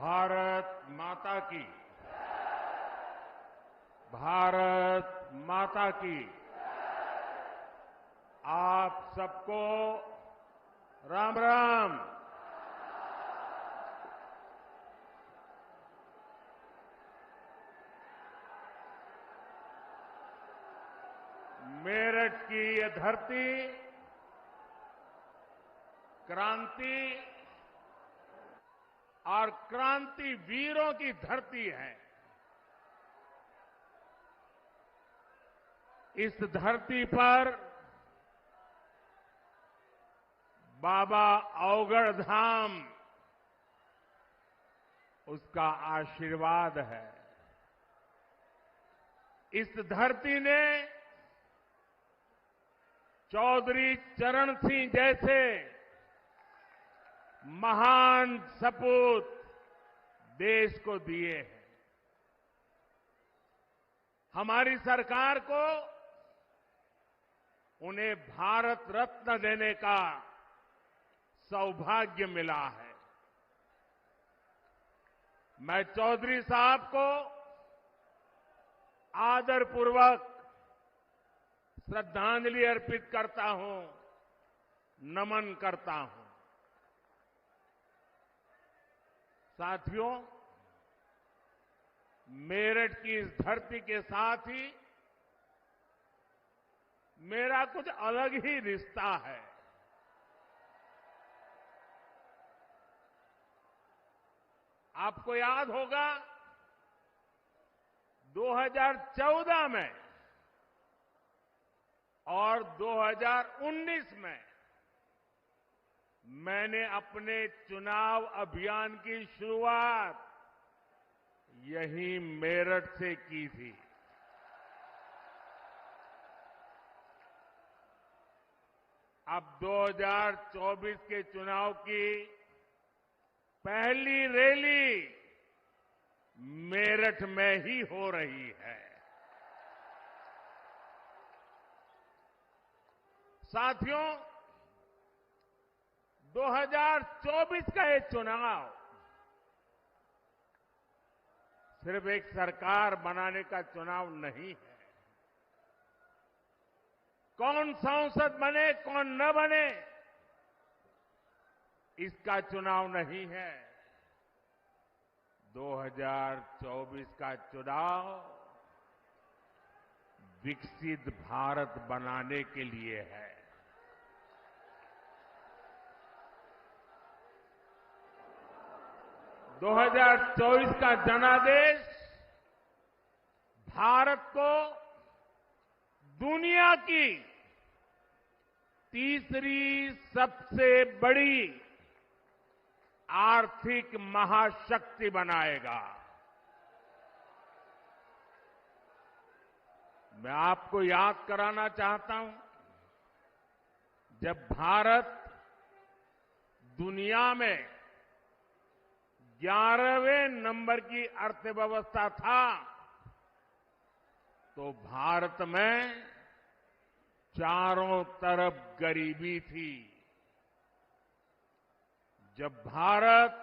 भारत माता की। भारत माता की। आप सबको राम राम। मेरठ की ये धरती क्रांति और क्रांति वीरों की धरती है। इस धरती पर बाबा अवगढ़ धाम उसका आशीर्वाद है। इस धरती ने चौधरी चरण सिंह जैसे महान सपूत देश को दिए हैं। हमारी सरकार को उन्हें भारत रत्न देने का सौभाग्य मिला है। मैं चौधरी साहब को आदरपूर्वक श्रद्धांजलि अर्पित करता हूं, नमन करता हूं। साथियों, मेरठ की इस धरती के साथ ही मेरा कुछ अलग ही रिश्ता है। आपको याद होगा 2014 में और 2019 में मैंने अपने चुनाव अभियान की शुरुआत यहीं मेरठ से की थी। अब 2024 के चुनाव की पहली रैली मेरठ में ही हो रही है। साथियों, 2024 का ये चुनाव सिर्फ एक सरकार बनाने का चुनाव नहीं है। कौन सांसद बने कौन न बने इसका चुनाव नहीं है। 2024 का चुनाव विकसित भारत बनाने के लिए है। दो 2024 का जनादेश भारत को दुनिया की तीसरी सबसे बड़ी आर्थिक महाशक्ति बनाएगा। मैं आपको याद कराना चाहता हूं, जब भारत दुनिया में 11वें नंबर की अर्थव्यवस्था था तो भारत में चारों तरफ गरीबी थी। जब भारत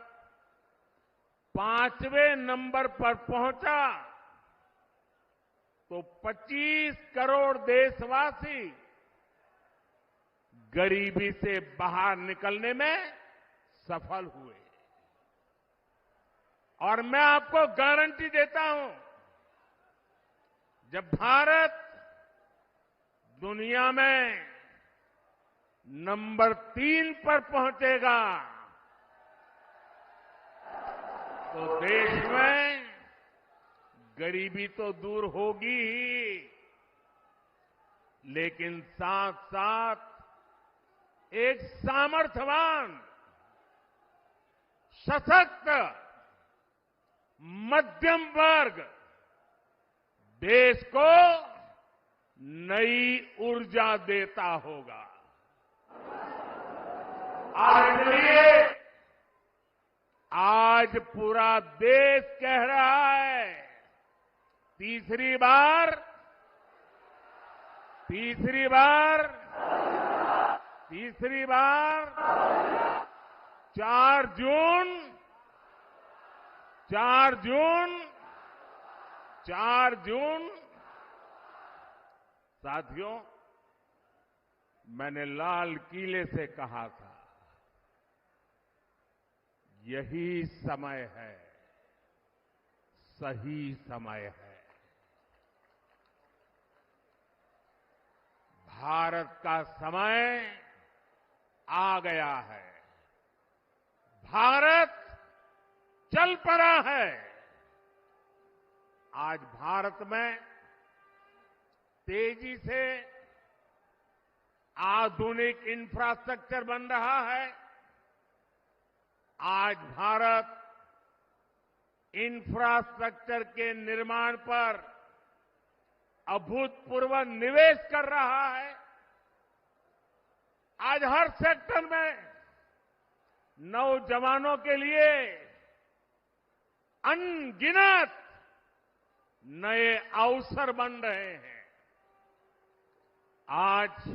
5वें नंबर पर पहुंचा तो 25 करोड़ देशवासी गरीबी से बाहर निकलने में सफल हुए। और मैं आपको गारंटी देता हूं, जब भारत दुनिया में नंबर 3 पर पहुंचेगा तो देश में गरीबी तो दूर होगी ही, लेकिन साथ साथ एक सामर्थ्यवान, सशक्त मध्यम वर्ग देश को नई ऊर्जा देता होगा। और इसलिए आज पूरा देश कह रहा है, तीसरी बार 4 जून 4 जून साथियों, मैंने लाल किले से कहा था, यही समय है, सही समय है। भारत का समय आ गया है। भारत चल पड़ा है। आज भारत में तेजी से आधुनिक इंफ्रास्ट्रक्चर बन रहा है। आज भारत इंफ्रास्ट्रक्चर के निर्माण पर अभूतपूर्व निवेश कर रहा है। आज हर सेक्टर में नौजवानों के लिए अनगिनत नए अवसर बन रहे हैं। आज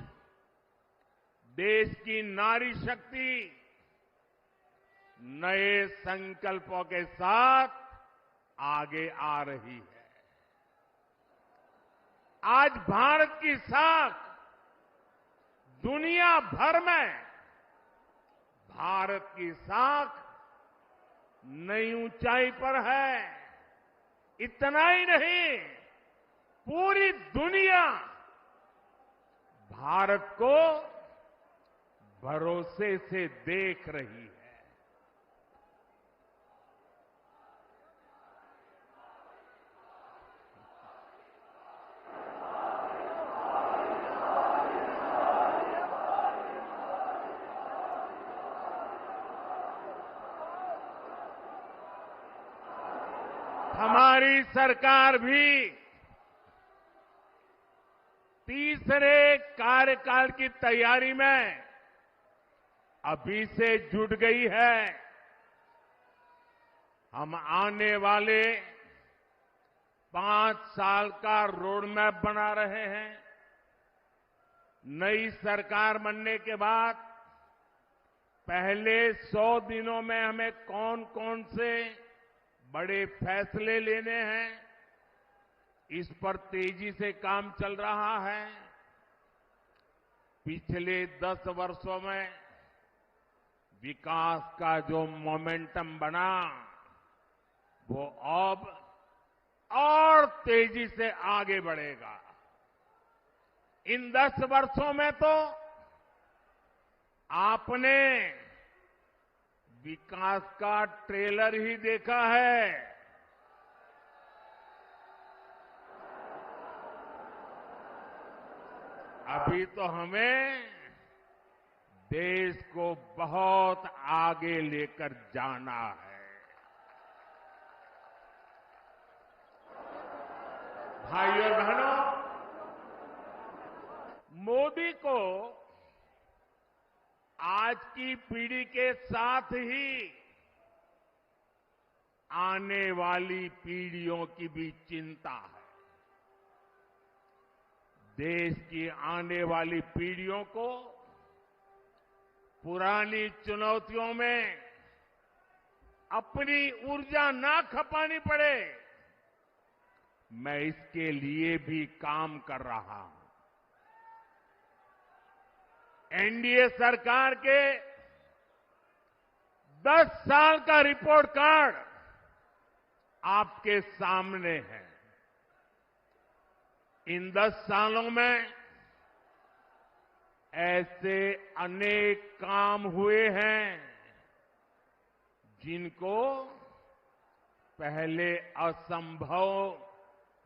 देश की नारी शक्ति नए संकल्पों के साथ आगे आ रही है। आज भारत की साख दुनिया भर में, भारत की साख नई ऊंचाई पर है। इतना ही नहीं, पूरी दुनिया भारत को भरोसे से देख रही है। हमारी सरकार भी तीसरे कार्यकाल की तैयारी में अभी से जुट गई है। हम आने वाले 5 साल का रोड मैप बना रहे हैं। नई सरकार बनने के बाद पहले 100 दिनों में हमें कौन कौन से बड़े फैसले लेने हैं, इस पर तेजी से काम चल रहा है। पिछले 10 वर्षों में विकास का जो मोमेंटम बना, वो अब और तेजी से आगे बढ़ेगा। इन 10 वर्षों में तो आपने विकास का ट्रेलर ही देखा है। अभी तो हमें देश को बहुत आगे लेकर जाना है। भाइयों और बहनों, मोदी को आज की पीढ़ी के साथ ही आने वाली पीढ़ियों की भी चिंता है। देश की आने वाली पीढ़ियों को पुरानी चुनौतियों में अपनी ऊर्जा ना खपानी पड़े, मैं इसके लिए भी काम कर रहा हूं। एनडीए सरकार के 10 साल का रिपोर्ट कार्ड आपके सामने है। इन 10 सालों में ऐसे अनेक काम हुए हैं जिनको पहले असंभव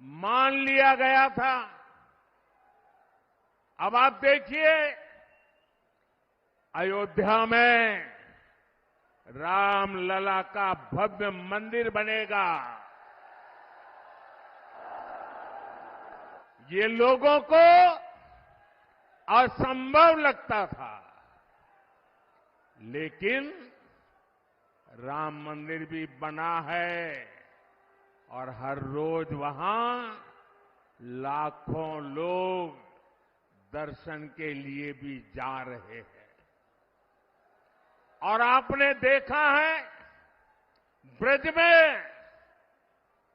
मान लिया गया था। अब आप देखिए, अयोध्या में रामलला का भव्य मंदिर बनेगा। ये लोगों को असंभव लगता था, लेकिन राम मंदिर भी बना है और हर रोज वहां लाखों लोग दर्शन के लिए भी जा रहे हैं। और आपने देखा है, ब्रज में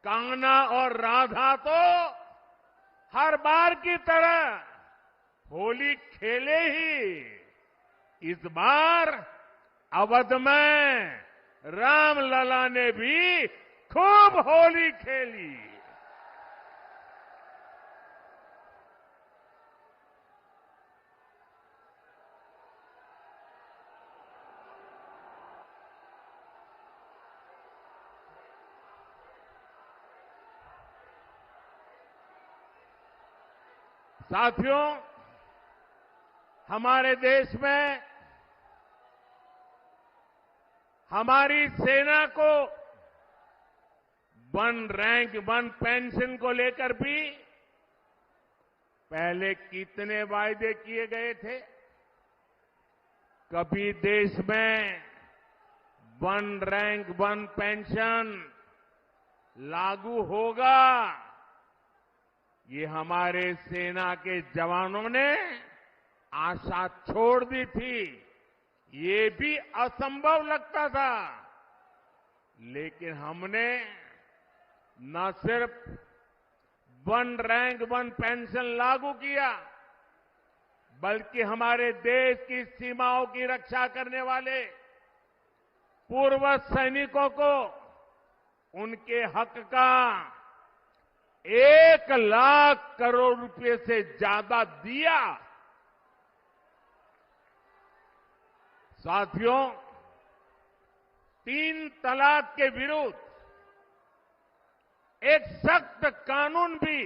कान्हा और राधा तो हर बार की तरह होली खेले ही। इस बार अवध में रामलला ने भी खूब होली खेली। साथियों, हमारे देश में हमारी सेना को वन रैंक वन पेंशन को लेकर भी पहले कितने वायदे किए गए थे। कभी देश में वन रैंक वन पेंशन लागू होगा, ये हमारे सेना के जवानों ने आशा छोड़ दी थी। ये भी असंभव लगता था, लेकिन हमने न सिर्फ वन रैंक वन पेंशन लागू किया, बल्कि हमारे देश की सीमाओं की रक्षा करने वाले पूर्व सैनिकों को उनके हक का 1,00,000 करोड़ रुपए से ज्यादा दिया। साथियों, 3 तलाक के विरुद्ध एक सख्त कानून भी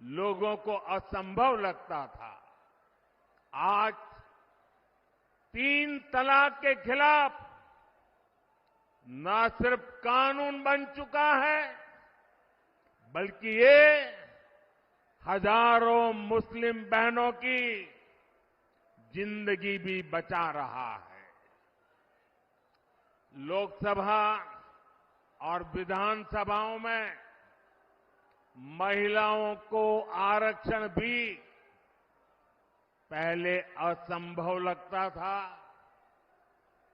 लोगों को असंभव लगता था। आज 3 तलाक के खिलाफ न सिर्फ कानून बन चुका है, बल्कि ये हजारों मुस्लिम बहनों की जिंदगी भी बचा रहा है। लोकसभा और विधानसभाओं में महिलाओं को आरक्षण भी पहले असंभव लगता था,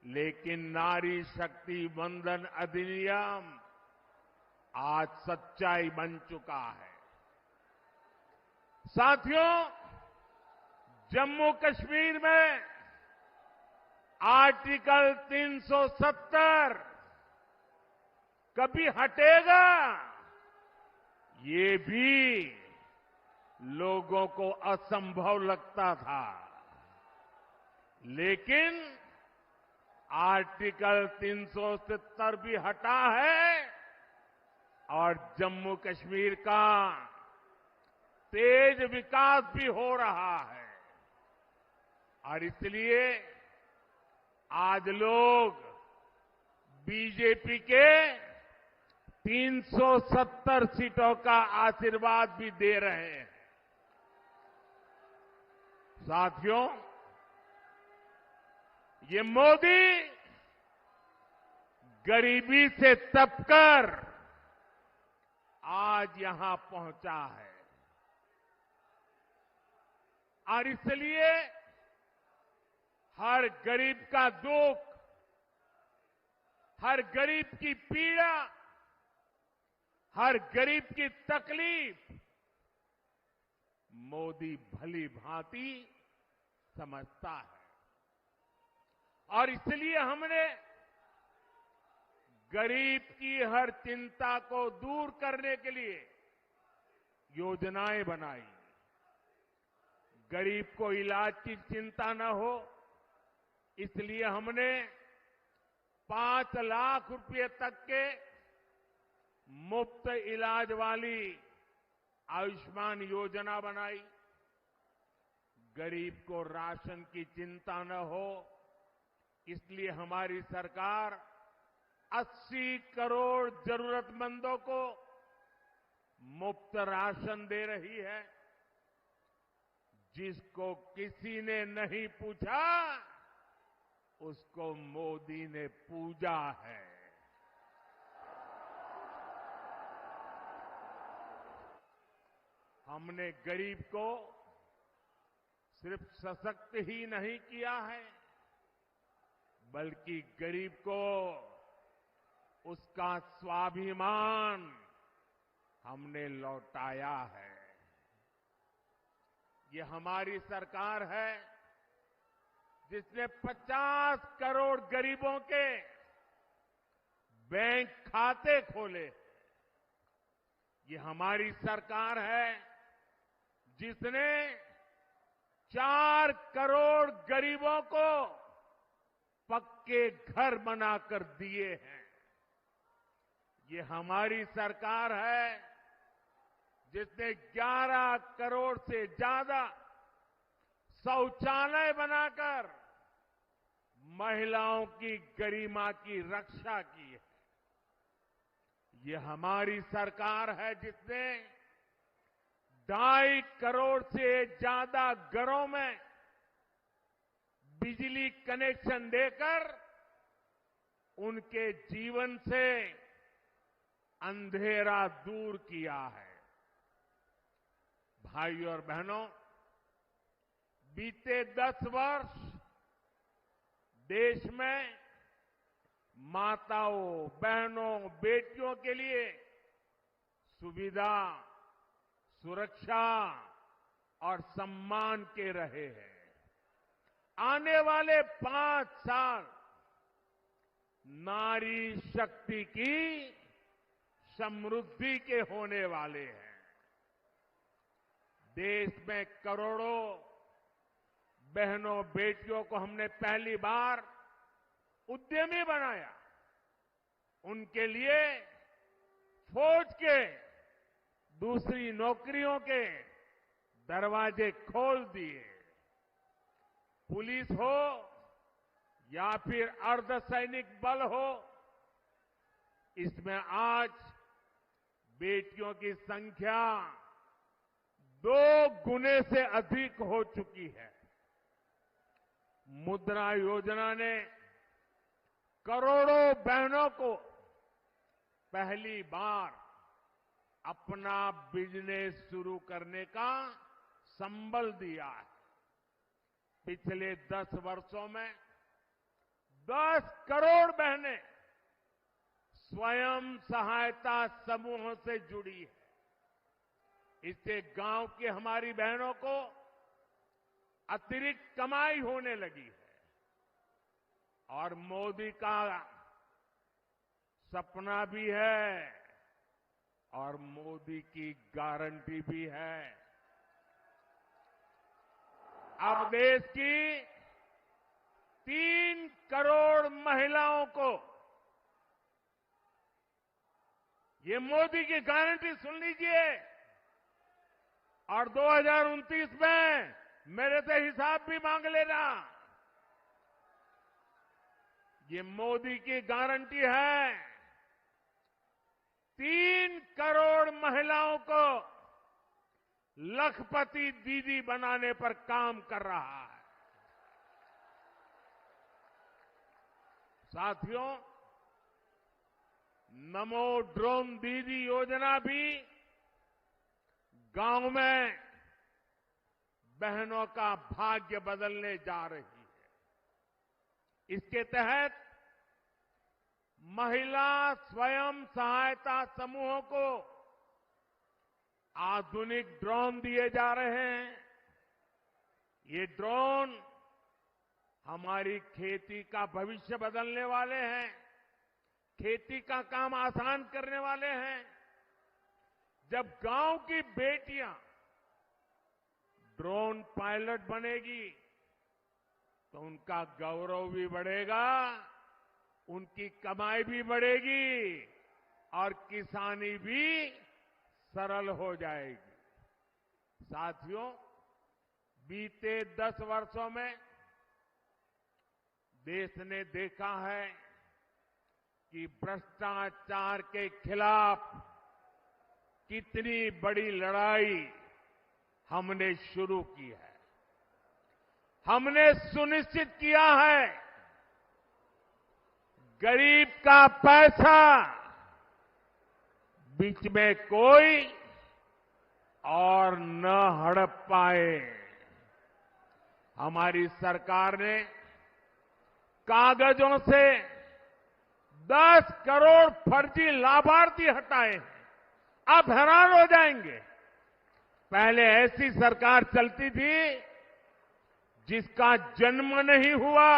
लेकिन नारी शक्ति वंदन अधिनियम आज सच्चाई बन चुका है। साथियों, जम्मू कश्मीर में आर्टिकल 370 कभी हटेगा, ये भी लोगों को असंभव लगता था, लेकिन आर्टिकल 370 भी हटा है और जम्मू कश्मीर का तेज विकास भी हो रहा है। और इसलिए आज लोग बीजेपी के 370 सीटों का आशीर्वाद भी दे रहे हैं। साथियों, ये मोदी गरीबी से तपकर आज यहां पहुंचा है और इसलिए हर गरीब का दुख, हर गरीब की पीड़ा, हर गरीब की तकलीफ मोदी भली भांति समझता है। और इसलिए हमने गरीब की हर चिंता को दूर करने के लिए योजनाएं बनाई। गरीब को इलाज की चिंता न हो, इसलिए हमने 5 लाख रुपए तक के मुफ्त इलाज वाली आयुष्मान योजना बनाई। गरीब को राशन की चिंता न हो, इसलिए हमारी सरकार 80 करोड़ जरूरतमंदों को मुफ्त राशन दे रही है। जिसको किसी ने नहीं पूछा, उसको मोदी ने पूजा है। हमने गरीब को सिर्फ सशक्त ही नहीं किया है, बल्कि गरीब को उसका स्वाभिमान हमने लौटाया है। ये हमारी सरकार है जिसने 50 करोड़ गरीबों के बैंक खाते खोले। ये हमारी सरकार है जिसने 4 करोड़ गरीबों को पक्के घर बनाकर दिए हैं। ये हमारी सरकार है जिसने 11 करोड़ से ज्यादा शौचालय बनाकर महिलाओं की गरिमा की रक्षा की है। ये हमारी सरकार है जिसने 2.5 करोड़ से ज्यादा घरों में बिजली कनेक्शन देकर उनके जीवन से अंधेरा दूर किया है। भाइयों और बहनों, बीते 10 वर्ष देश में माताओं, बहनों, बेटियों के लिए सुविधा, सुरक्षा और सम्मान के रहे हैं। आने वाले 5 साल नारी शक्ति की समृद्धि के होने वाले हैं। देश में करोड़ों बहनों, बेटियों को हमने पहली बार उद्यमी बनाया। उनके लिए फौज के दूसरी नौकरियों के दरवाजे खोल दिए। पुलिस हो या फिर अर्धसैनिक बल हो, इसमें आज बेटियों की संख्या 2 गुने से अधिक हो चुकी है। मुद्रा योजना ने करोड़ों बहनों को पहली बार अपना बिजनेस शुरू करने का संबल दिया है। पिछले 10 वर्षों में 10 करोड़ बहनें स्वयं सहायता समूहों से जुड़ी है। इससे गांव की हमारी बहनों को अतिरिक्त कमाई होने लगी है और मोदी का सपना भी है और मोदी की गारंटी भी है। अब देश की 3 करोड़ महिलाओं को ये मोदी की गारंटी सुन लीजिए और 2029 में मेरे से हिसाब भी मांग लेना। ये मोदी की गारंटी है। 3 करोड़ महिलाओं को लखपति दीदी बनाने पर काम कर रहा है। साथियों, नमो ड्रोन दीदी योजना भी गांव में बहनों का भाग्य बदलने जा रही है। इसके तहत महिला स्वयं सहायता समूहों को आधुनिक ड्रोन दिए जा रहे हैं। ये ड्रोन हमारी खेती का भविष्य बदलने वाले हैं, खेती का काम आसान करने वाले हैं। जब गांव की बेटियां ड्रोन पायलट बनेगी तो उनका गौरव भी बढ़ेगा, उनकी कमाई भी बढ़ेगी और किसानी भी सरल हो जाएगी। साथियों, बीते 10 वर्षों में देश ने देखा है कि भ्रष्टाचार के खिलाफ कितनी बड़ी लड़ाई हमने शुरू की है। हमने सुनिश्चित किया है गरीब का पैसा बीच में कोई और न हड़प पाए। हमारी सरकार ने कागजों से 10 करोड़ फर्जी लाभार्थी हटाए हैं। आप हैरान हो जाएंगे। पहले ऐसी सरकार चलती थी जिसका जन्म नहीं हुआ,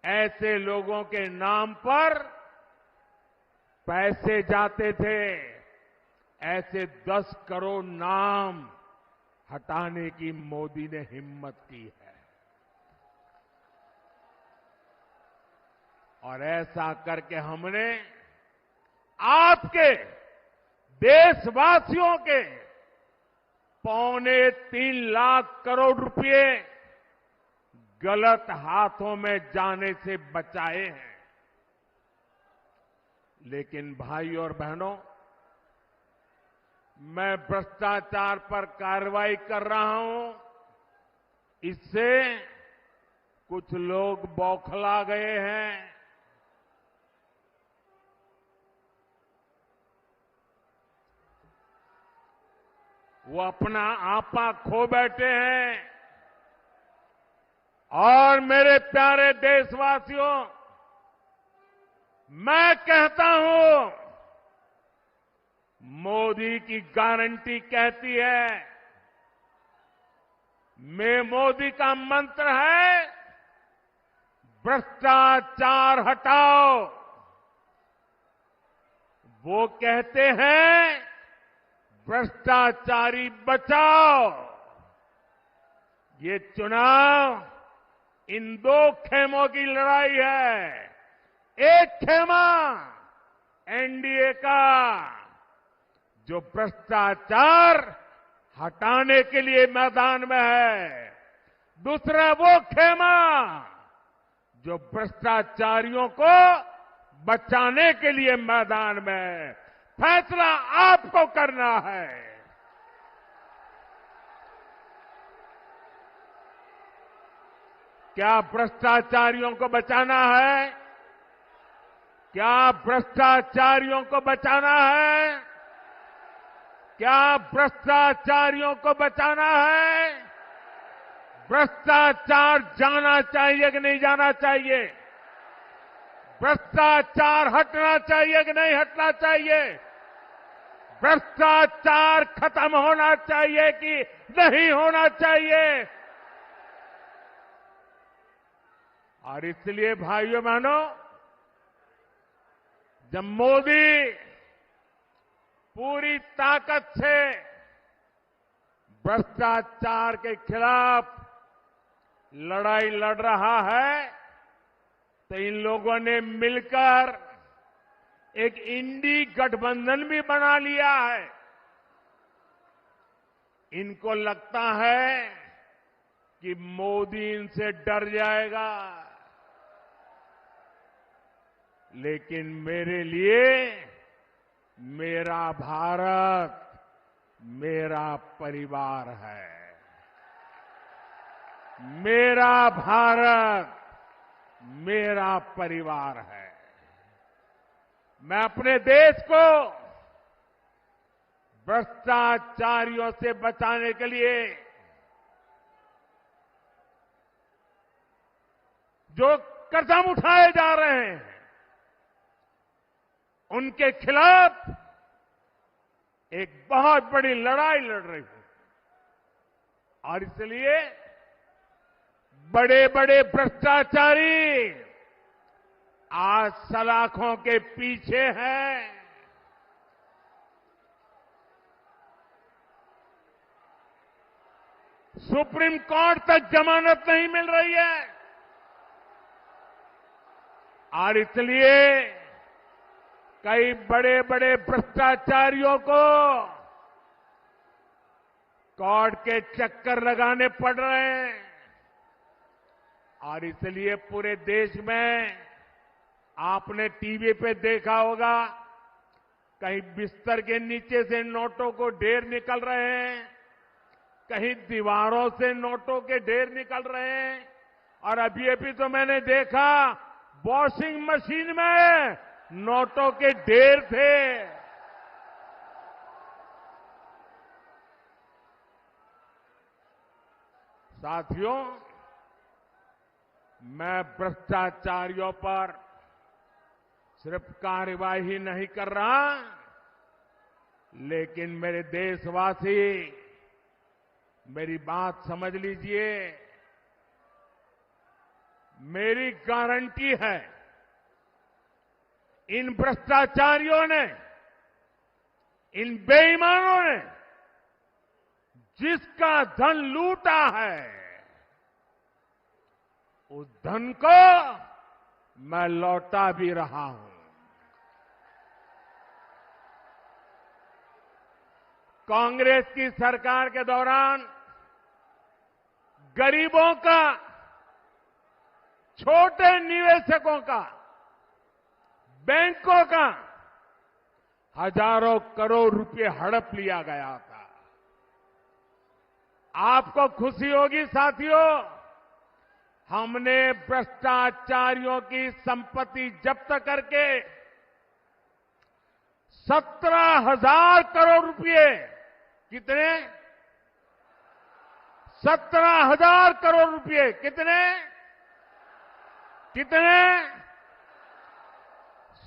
ऐसे लोगों के नाम पर पैसे जाते थे। ऐसे 10 करोड़ नाम हटाने की मोदी ने हिम्मत की है। और ऐसा करके हमने आपके देशवासियों के 3.25 लाख करोड़ रुपए गलत हाथों में जाने से बचाए हैं। लेकिन भाई और बहनों, मैं भ्रष्टाचार पर कार्रवाई कर रहा हूं, इससे कुछ लोग बौखला गए हैं। वो अपना आपा खो बैठे हैं। और मेरे प्यारे देशवासियों, मैं कहता हूं, मोदी की गारंटी कहती है, मोदी का मंत्र है, भ्रष्टाचार हटाओ। वो कहते हैं, भ्रष्टाचारी बचाओ। ये चुनाव इन 2 खेमों की लड़ाई है। एक खेमा एनडीए का, जो भ्रष्टाचार हटाने के लिए मैदान में है। दूसरा वो खेमा जो भ्रष्टाचारियों को बचाने के लिए मैदान में है। फैसला आपको करना है। क्या भ्रष्टाचारियों को बचाना है? क्या भ्रष्टाचारियों को बचाना है? क्या भ्रष्टाचारियों को बचाना है? भ्रष्टाचार जाना चाहिए कि नहीं जाना चाहिए? भ्रष्टाचार हटना चाहिए कि नहीं हटना चाहिए? भ्रष्टाचार खत्म होना चाहिए कि नहीं होना चाहिए? और इसलिए भाइयों बहनों, जब मोदी पूरी ताकत से भ्रष्टाचार के खिलाफ लड़ाई लड़ रहा है, तो इन लोगों ने मिलकर एक इंडी गठबंधन भी बना लिया है। इनको लगता है कि मोदी इनसे डर जाएगा, लेकिन मेरे लिए मेरा भारत मेरा परिवार है। मेरा भारत मेरा परिवार है। मैं अपने देश को भ्रष्टाचारियों से बचाने के लिए जो कदम उठाए जा रहे हैं, उनके खिलाफ एक बहुत बड़ी लड़ाई लड़ रही हूं। और इसलिए बड़े बड़े भ्रष्टाचारी आज सलाखों के पीछे हैं। सुप्रीम कोर्ट तक जमानत नहीं मिल रही है। और इसलिए कई बड़े बड़े भ्रष्टाचारियों को कोर्ट के चक्कर लगाने पड़ रहे हैं। और इसलिए पूरे देश में आपने टीवी पे देखा होगा, कहीं बिस्तर के नीचे से नोटों को ढेर निकल रहे हैं, कहीं दीवारों से नोटों के ढेर निकल रहे हैं। और अभी तो मैंने देखा, वॉशिंग मशीन में नोटों के ढेर थे। साथियों, मैं भ्रष्टाचारियों पर सिर्फ कार्यवाही नहीं कर रहा, लेकिन मेरे देशवासी मेरी बात समझ लीजिए। मेरी गारंटी है, इन भ्रष्टाचारियों ने, इन बेईमानों ने जिसका धन लूटा है, उस धन को मैं लौटा भी रहा हूं। कांग्रेस की सरकार के दौरान गरीबों का, छोटे निवेशकों का, बैंकों का हजारों करोड़ रुपए हड़प लिया गया था। आपको खुशी होगी साथियों, हमने भ्रष्टाचारियों की संपत्ति जब्त करके 17,000 करोड़ रुपए, कितने? 17,000 करोड़ रुपए। कितने?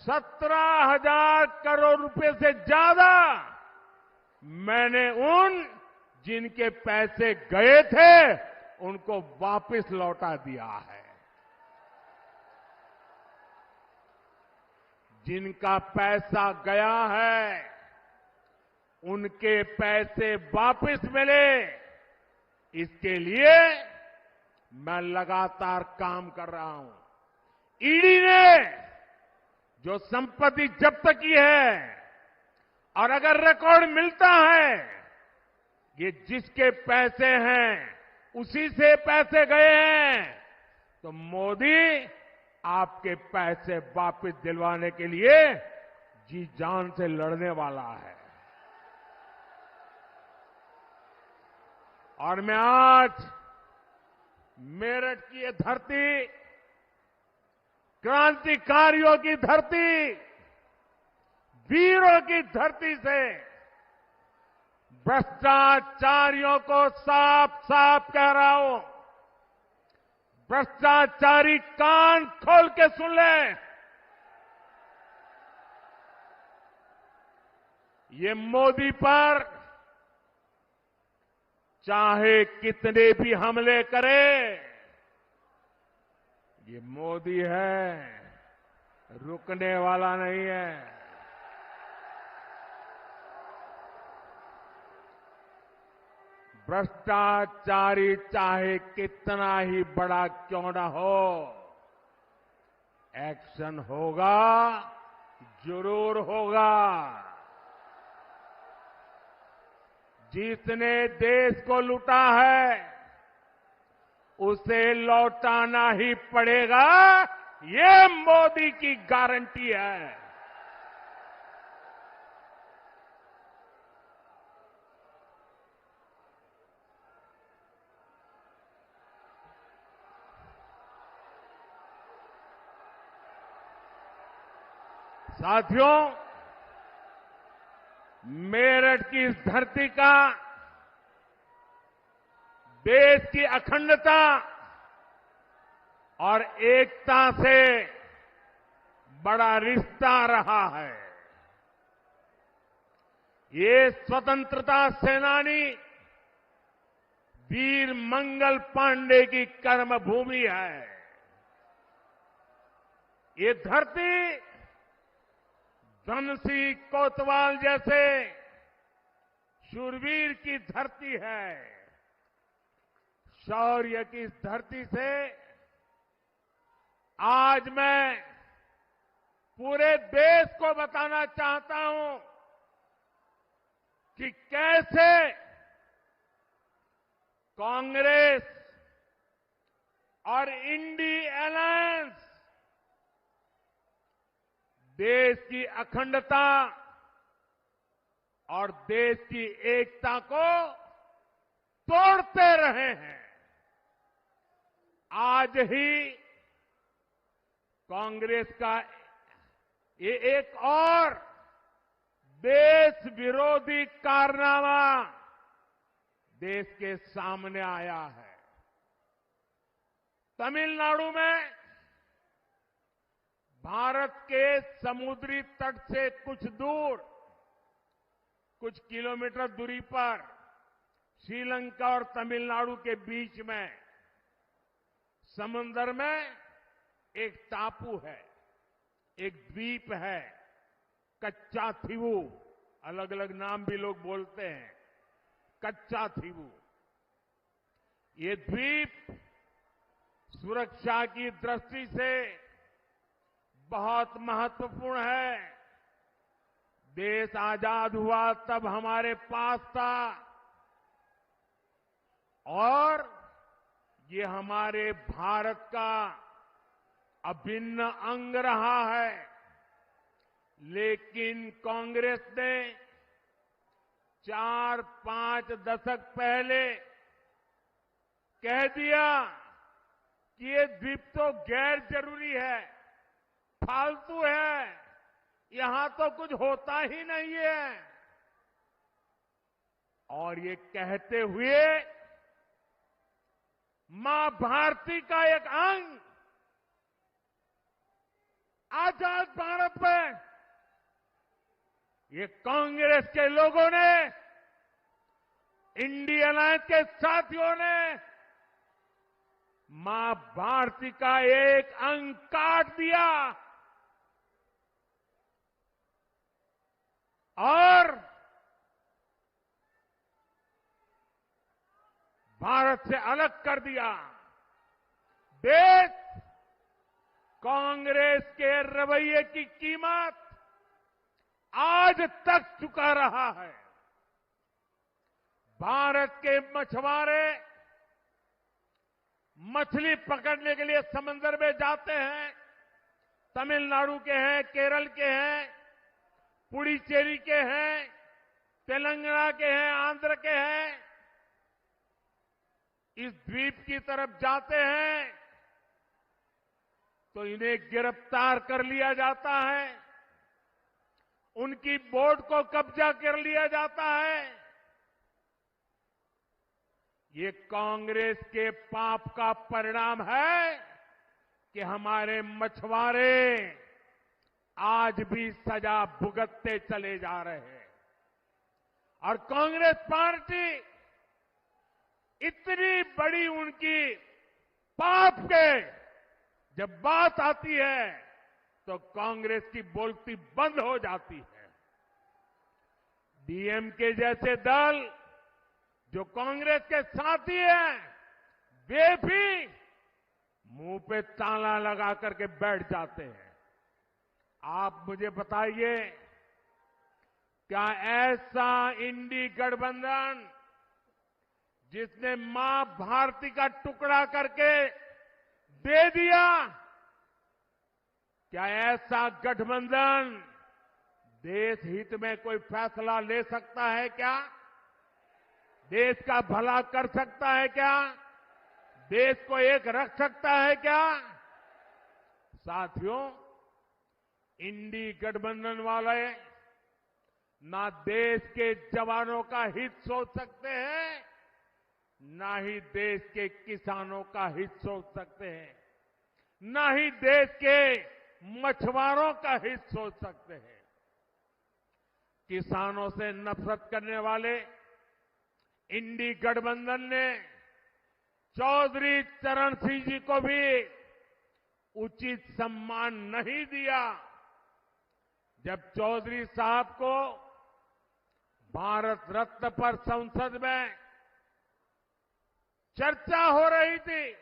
17,000 करोड़ रुपए से ज्यादा मैंने उन जिनके पैसे गए थे उनको वापस लौटा दिया है। जिनका पैसा गया है उनके पैसे वापस मिले, इसके लिए मैं लगातार काम कर रहा हूं। ईडी ने जो संपत्ति जब्त की है, और अगर रिकॉर्ड मिलता है ये जिसके पैसे हैं उसी से पैसे गए हैं, तो मोदी आपके पैसे वापस दिलवाने के लिए जी जान से लड़ने वाला है। और मैं आज मेरठ की ये धरती, क्रांतिकारियों की धरती, वीरों की धरती से भ्रष्टाचारियों को साफ साफ कह रहा हूं, भ्रष्टाचारी कान खोल के सुन ले। ये मोदी पर चाहे कितने भी हमले करे, ये मोदी है, रुकने वाला नहीं है। भ्रष्टाचारी चाहे कितना ही बड़ा क्यों ना हो, एक्शन होगा, जरूर होगा। जिसने देश को लूटा है उसे लौटाना ही पड़ेगा, ये मोदी की गारंटी है। साथियों, मेरठ की इस धरती का देश की अखंडता और एकता से बड़ा रिश्ता रहा है। ये स्वतंत्रता सेनानी वीर मंगल पांडे की कर्मभूमि है। ये धरती धनसिंह कोतवाल जैसे शूरवीर की धरती है। शौर्य की इस धरती से आज मैं पूरे देश को बताना चाहता हूं कि कैसे कांग्रेस और इंडी अलायंस देश की अखंडता और देश की एकता को तोड़ते रहे हैं। आज ही कांग्रेस का ये एक और देश विरोधी कारनामा देश के सामने आया है। तमिलनाडु में भारत के समुद्री तट से कुछ दूर, कुछ किलोमीटर दूरी पर श्रीलंका और तमिलनाडु के बीच में समुद्र में एक टापू है, एक द्वीप है, कच्चा थीवू। अलग अलग नाम भी लोग बोलते हैं, कच्चा थीवू। ये द्वीप सुरक्षा की दृष्टि से बहुत महत्वपूर्ण है। देश आजाद हुआ तब हमारे पास था और ये हमारे भारत का अभिन्न अंग रहा है। लेकिन कांग्रेस ने 4-5 दशक पहले कह दिया कि ये द्वीप तो गैर जरूरी है, फालतू है, यहां तो कुछ होता ही नहीं है। और ये कहते हुए मां भारती का एक अंग आजाद भारत में ये कांग्रेस के लोगों ने, इंडियन अलायंस के साथियों ने मां भारती का एक अंग काट दिया और भारत से अलग कर दिया। देश कांग्रेस के रवैये की कीमत आज तक चुका रहा है। भारत के मछुआरे मछली पकड़ने के लिए समंदर में जाते हैं, तमिलनाडु के हैं, केरल के हैं, पुडुचेरी के हैं, तेलंगाना के हैं, आंध्र के हैं। इस द्वीप की तरफ जाते हैं तो इन्हें गिरफ्तार कर लिया जाता है, उनकी बोट को कब्जा कर लिया जाता है। ये कांग्रेस के पाप का परिणाम है कि हमारे मछुआरे आज भी सजा भुगतते चले जा रहे हैं। और कांग्रेस पार्टी इतनी बड़ी उनकी पाप के जब बात आती है तो कांग्रेस की बोलती बंद हो जाती है। डीएमके जैसे दल जो कांग्रेस के साथी हैं, वे भी मुंह पे ताला लगा करके बैठ जाते हैं। आप मुझे बताइए, क्या ऐसा इंडी गठबंधन जिसने मां भारती का टुकड़ा करके दे दिया, क्या ऐसा गठबंधन देश हित में कोई फैसला ले सकता है क्या? देश का भला कर सकता है क्या? देश को एक रख सकता है क्या? साथियों, इंडी गठबंधन वाले ना देश के जवानों का हित सोच सकते हैं, ना ही देश के किसानों का हित सोच सकते हैं, ना ही देश के मछुआरों का हित सोच सकते हैं। किसानों से नफरत करने वाले इंडी गठबंधन ने चौधरी चरण सिंह जी को भी उचित सम्मान नहीं दिया। जब चौधरी साहब को भारत रत्न पर संसद में चर्चा हो रही थी,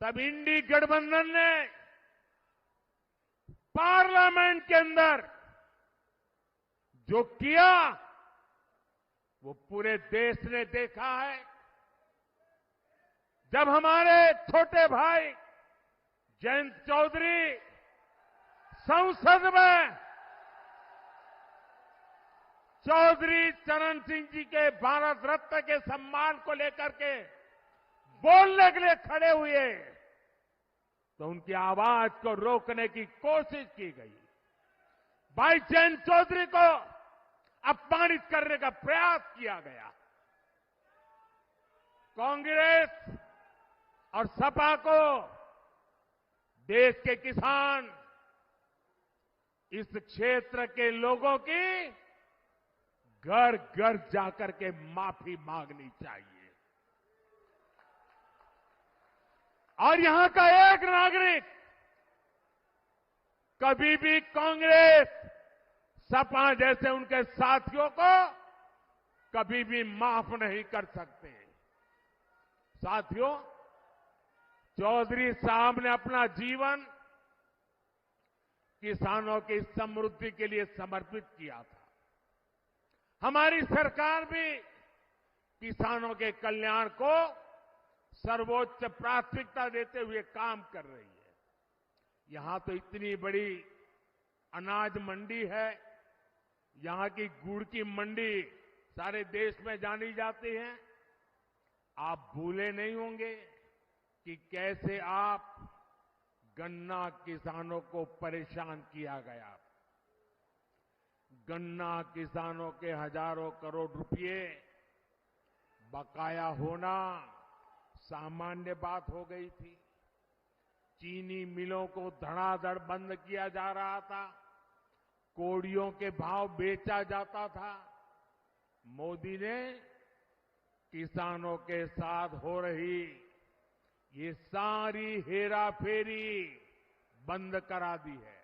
तब इंडी गठबंधन ने पार्लियामेंट के अंदर जो किया वो पूरे देश ने देखा है। जब हमारे छोटे भाई जयंत चौधरी संसद में चौधरी चरण सिंह जी के भारत रत्न के सम्मान को लेकर के बोलने के लिए खड़े हुए तो उनकी आवाज को रोकने की कोशिश की गई। भाई जयंत चौधरी को अपमानित करने का प्रयास किया गया। कांग्रेस और सपा को देश के किसान इस क्षेत्र के लोगों की घर घर जाकर के माफी मांगनी चाहिए। और यहां का एक नागरिक कभी भी कांग्रेस, सपा जैसे उनके साथियों को कभी भी माफ नहीं कर सकते। साथियों, चौधरी साहब ने अपना जीवन किसानों की समृद्धि के लिए समर्पित किया था। हमारी सरकार भी किसानों के कल्याण को सर्वोच्च प्राथमिकता देते हुए काम कर रही है। यहां तो इतनी बड़ी अनाज मंडी है, यहां की गुड़ की मंडी सारे देश में जानी जाती है। आप भूले नहीं होंगे कि कैसे आप गन्ना किसानों को परेशान किया गया। गन्ना किसानों के हजारों करोड़ रुपए बकाया होना सामान्य बात हो गई थी। चीनी मिलों को धड़ाधड़ बंद किया जा रहा था, कोड़ियों के भाव बेचा जाता था। मोदी ने किसानों के साथ हो रही ये सारी हेराफेरी बंद करा दी है।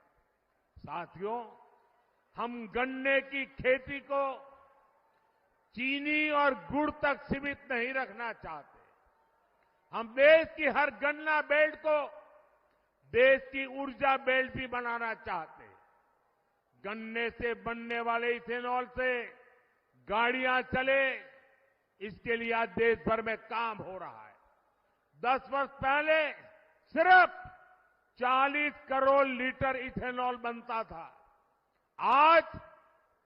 साथियों, हम गन्ने की खेती को चीनी और गुड़ तक सीमित नहीं रखना चाहते। हम देश की हर गन्ना बेल्ट को देश की ऊर्जा बेल्ट भी बनाना चाहते हैं। गन्ने से बनने वाले इथेनॉल से गाड़ियां चले, इसके लिए आज देश भर में काम हो रहा है। 10 वर्ष पहले सिर्फ 40 करोड़ लीटर इथेनॉल बनता था, आज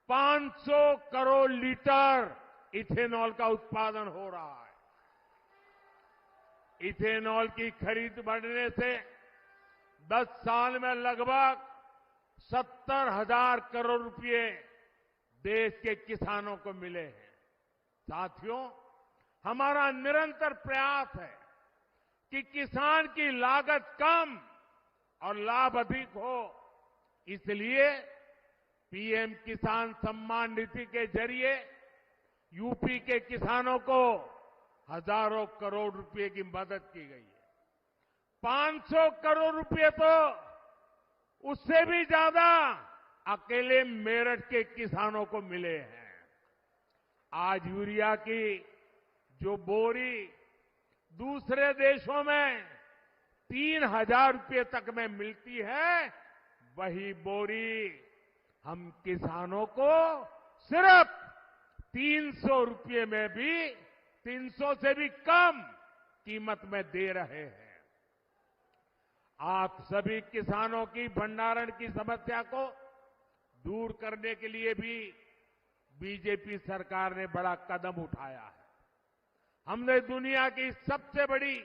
500 करोड़ लीटर इथेनॉल का उत्पादन हो रहा है। इथेनॉल की खरीद बढ़ने से 10 साल में लगभग 70,000 करोड़ रुपए देश के किसानों को मिले हैं। साथियों, हमारा निरंतर प्रयास है कि किसान की लागत कम और लाभ अधिक हो। इसलिए पीएम किसान सम्मान निधि के जरिए यूपी के किसानों को हजारों करोड़ रुपए की मदद की गई है। 500 करोड़ रुपए तो उससे भी ज्यादा अकेले मेरठ के किसानों को मिले हैं। आज यूरिया की जो बोरी दूसरे देशों में 3,000 रुपए तक में मिलती है, वही बोरी हम किसानों को सिर्फ 300 रुपए में भी 300 से भी कम कीमत में दे रहे हैं। आप सभी किसानों की भंडारण की समस्या को दूर करने के लिए भी बीजेपी सरकार ने बड़ा कदम उठाया है। हमने दुनिया की सबसे बड़ी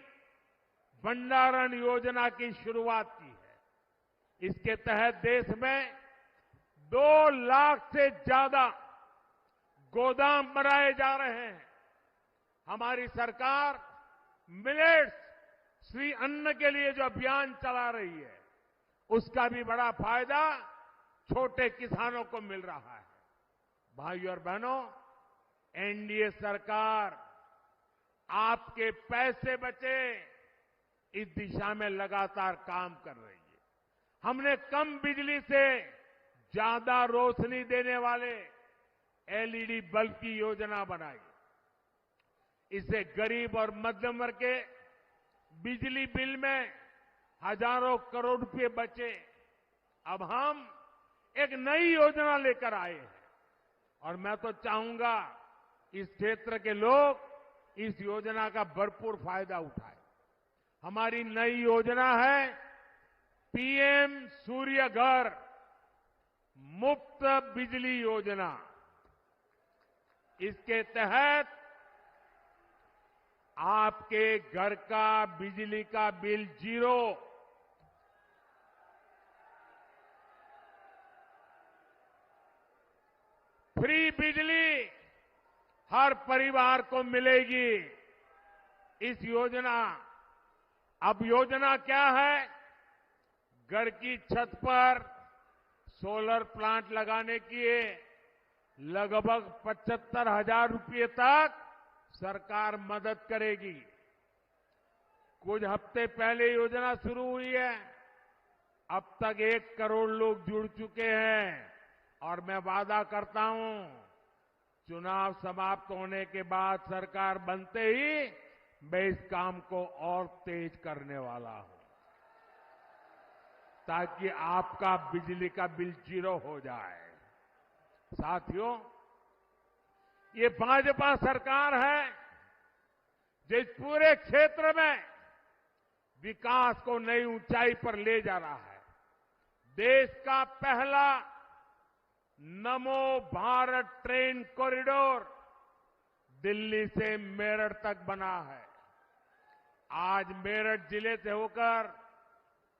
भंडारण योजना की शुरुआत की है। इसके तहत देश में 2 लाख से ज्यादा गोदाम बनाए जा रहे हैं। हमारी सरकार मिलेट्स श्री अन्न के लिए जो अभियान चला रही है, उसका भी बड़ा फायदा छोटे किसानों को मिल रहा है। भाइयों और बहनों, एनडीए सरकार आपके पैसे बचे इस दिशा में लगातार काम कर रही है। हमने कम बिजली से ज्यादा रोशनी देने वाले एलईडी बल्ब की योजना बनाई। इससे गरीब और मध्यम वर्ग के बिजली बिल में हजारों करोड़ रुपए बचे। अब हम एक नई योजना लेकर आए हैं और मैं तो चाहूंगा इस क्षेत्र के लोग इस योजना का भरपूर फायदा उठाएं। हमारी नई योजना है पीएम सूर्य घर मुफ्त बिजली योजना। इसके तहत आपके घर का बिजली का बिल 0, फ्री बिजली हर परिवार को मिलेगी। इस योजना, अब योजना क्या है घर की छत पर सोलर प्लांट लगाने की लगभग 75,000 रुपये तक सरकार मदद करेगी। कुछ हफ्ते पहले योजना शुरू हुई है। अब तक 1 करोड़ लोग जुड़ चुके हैं और मैं वादा करता हूं, चुनाव समाप्त होने के बाद सरकार बनते ही मैं इस काम को और तेज करने वाला हूं, ताकि आपका बिजली का बिल 0 हो जाए। साथियों, ये भाजपा सरकार है जो इस पूरे क्षेत्र में विकास को नई ऊंचाई पर ले जा रहा है। देश का पहला नमो भारत ट्रेन कॉरिडोर दिल्ली से मेरठ तक बना है। आज मेरठ जिले से होकर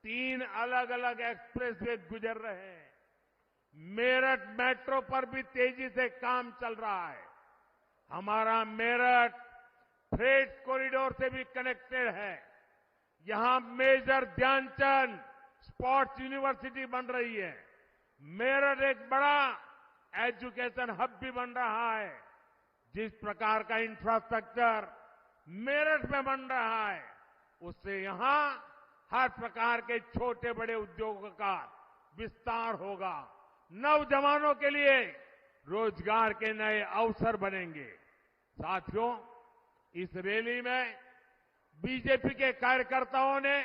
3 अलग अलग एक्सप्रेसवे गुजर रहे हैं। मेरठ मेट्रो पर भी तेजी से काम चल रहा है। हमारा मेरठ फ्रेट कॉरिडोर से भी कनेक्टेड है। यहां मेजर ध्यानचंद स्पोर्ट्स यूनिवर्सिटी बन रही है। मेरठ एक बड़ा एजुकेशन हब भी बन रहा है। जिस प्रकार का इंफ्रास्ट्रक्चर मेरठ में बन रहा है, उससे यहां हर प्रकार के छोटे बड़े उद्योगों का विस्तार होगा। नौजवानों के लिए रोजगार के नए अवसर बनेंगे। साथियों, इस रैली में बीजेपी के कार्यकर्ताओं ने,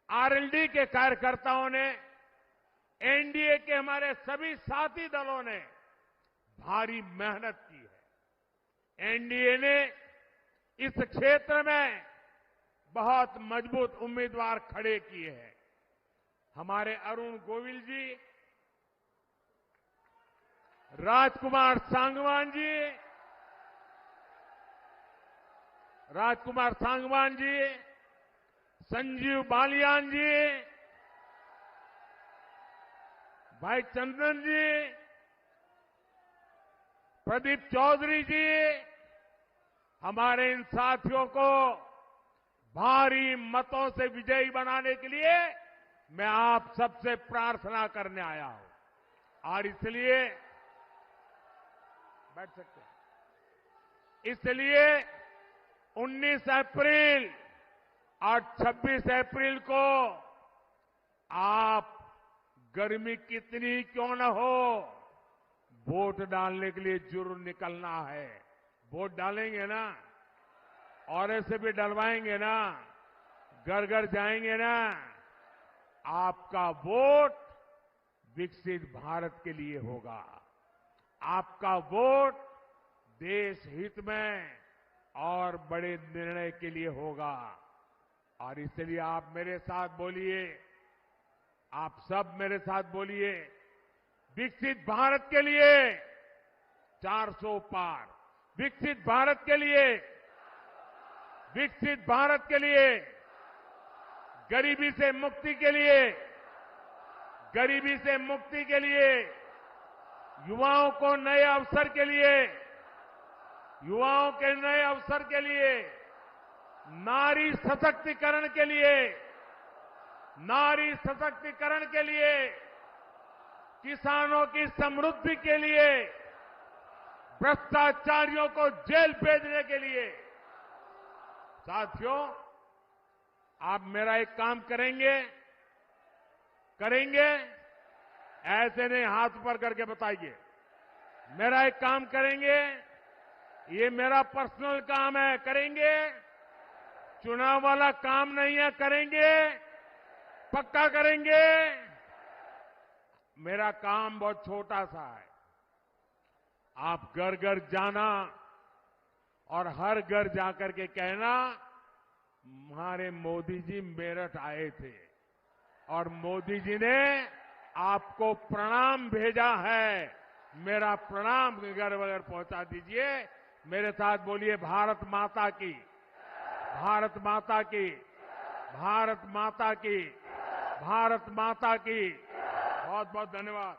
आरएलडी के कार्यकर्ताओं ने, एनडीए के हमारे सभी साथी दलों ने भारी मेहनत की है। एनडीए ने इस क्षेत्र में बहुत मजबूत उम्मीदवार खड़े किए हैं। हमारे अरुण गोविल जी, राजकुमार सांगवान जी, संजीव बालियान जी, भाई चंदन जी, प्रदीप चौधरी जी, हमारे इन साथियों को भारी मतों से विजयी बनाने के लिए मैं आप सबसे प्रार्थना करने आया हूं। और इसलिए बैठ सकते हैं। इसलिए 19 अप्रैल और 26 अप्रैल को आप गर्मी कितनी क्यों न हो, वोट डालने के लिए जरूर निकलना है। वोट डालेंगे ना? और ऐसे भी डलवाएंगे ना? घर घर जाएंगे ना? आपका वोट विकसित भारत के लिए होगा। आपका वोट देश हित में और बड़े निर्णय के लिए होगा। और इसलिए आप मेरे साथ बोलिए, आप सब मेरे साथ बोलिए, विकसित भारत के लिए 400 पार, विकसित भारत के लिए, विकसित भारत के लिए, गरीबी से मुक्ति के लिए, गरीबी से मुक्ति के लिए, युवाओं को नए अवसर के लिए, युवाओं के नए अवसर के लिए, नारी सशक्तिकरण के लिए, नारी सशक्तिकरण के लिए, किसानों की समृद्धि के लिए, भ्रष्टाचारियों को जेल भेजने के लिए। साथियों, आप मेरा एक काम करेंगे? ऐसे नहीं, हाथ ऊपर करके बताइए। मेरा एक काम करेंगे? ये मेरा पर्सनल काम है, करेंगे? चुनाव वाला काम नहीं है, करेंगे? पक्का करेंगे? मेरा काम बहुत छोटा सा है। आप घर घर जाना और हर घर जाकर के कहना, हमारे मोदी जी मेरठ आए थे और मोदी जी ने आपको प्रणाम भेजा है। मेरा प्रणाम घर वगैरह पहुंचा दीजिए। मेरे साथ बोलिए, भारत माता की, भारत माता की, भारत माता की, भारत माता की। बहुत बहुत धन्यवाद।